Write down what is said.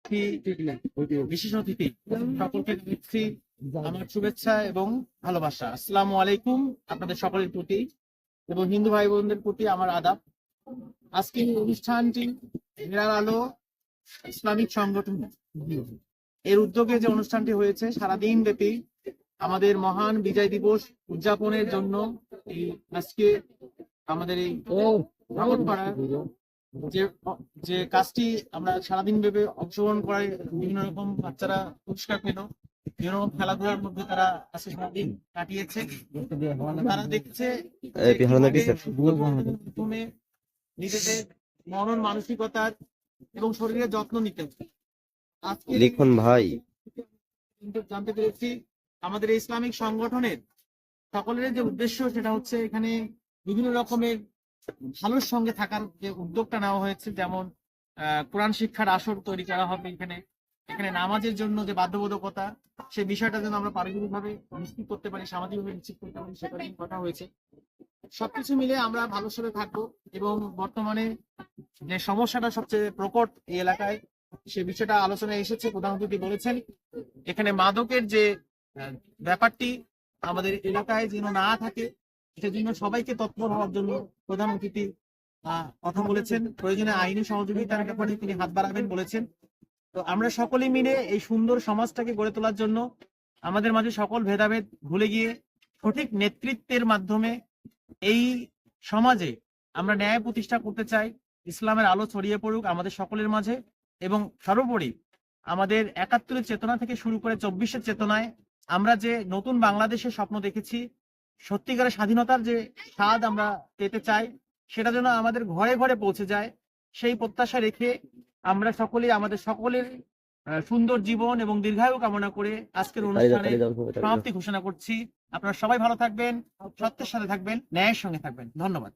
অতিথি, বিশেষ অতিথি সকলকে দিচ্ছি আমার শুভেচ্ছা এবং ভালোবাসা। আসসালামু আলাইকুম আপনাদের সকলের প্রতি এবং হিন্দু ভাই বোনদের প্রতি আমার আদাব। আজকের এই অনুষ্ঠানটি হেরার আলো ইসলামিক সংগঠন এর উদ্যোগে যে অনুষ্ঠানটি হয়েছে সারাদিন ব্যাপী আমাদের মহান বিজয় দিবস উদযাপনের জন্য এই আজকে আমাদের এই ভাগনপাড়ার যে যে কাজটি আমরা সারাদিন ভেবে অংশগ্রহণ করে বিভিন্ন রকম বাচ্চারা পুরস্কার পেল, বিভিন্ন রকম খেলাধুলার মধ্যে তারা আজকে সারাদিন কাটিয়েছে। তারা দেখছে মাধ্যমে নিজেদের মনন মানসিকতার এবং শরীরের যত্ন নিতে আজকে লিখন ভাই জানতে পেরেছি আমাদের এই ইসলামিক সংগঠনের সকলের যে উদ্দেশ্য সেটা হচ্ছে এখানে বিভিন্ন রকমের ভালোর সঙ্গে থাকার যে উদ্যোগটা নেওয়া হয়েছে, যেমন কোরআন শিক্ষার আসর তৈরি করা হবে এখানে, এখানে নামাজের জন্য যে বাধ্যবাধকতা সেই বিষয়টা যেন আমরা পারিবারিকভাবে নিশ্চিত করতে পারি, সামাজিকভাবে নিশ্চিত করতে পারি, সেটা নিয়ে কথা হয়েছে। সবকিছু মিলে আমরা ভালোর সাথে থাকবো এবং বর্তমানে যে সমস্যাটা সবচেয়ে প্রকট এই এলাকায় সে বিষয়টা আলোচনায় এসেছে। প্রধান অতিথি বলেছেন এখানে মাদকের যে ব্যাপারটি আমাদের এলাকায় যেন না থাকে সেজন্য সবাইকে তৎপর হওয়ার জন্য প্রধান অতিথি কথা বলেছেন। প্রয়োজনে আইনি সহযোগিতার ব্যাপারে তিনি হাত বাড়াবেন বলেছেন। তো আমরা সকলে মিলে এই সুন্দর সমাজটাকে গড়ে তোলার জন্য আমাদের মাঝে সকল ভেদাভেদ ভুলে গিয়ে সঠিক নেতৃত্বের মাধ্যমে এই সমাজে আমরা ন্যায় প্রতিষ্ঠা করতে চাই। ইসলামের আলো ছড়িয়ে পড়ুক আমাদের সকলের মাঝে এবং সর্বোপরি আমাদের ৭১-এর চেতনা থেকে শুরু করে ২৪-এর চেতনায় আমরা যে নতুন বাংলাদেশের স্বপ্ন দেখেছি, সত্যিকারের স্বাধীনতার যে স্বাদ আমরা পেতে চাই, সেটা যেন আমাদের ঘরে ঘরে পৌঁছে যায়, সেই প্রত্যাশা রেখে আমরা সকলেই আমাদের সকলের সুন্দর জীবন এবং দীর্ঘায়ু কামনা করে আজকের অনুষ্ঠানে সমাপ্তি ঘোষণা করছি। আপনারা সবাই ভালো থাকবেন, সত্যের সাথে থাকবেন, ন্যায়ের সঙ্গে থাকবেন। ধন্যবাদ।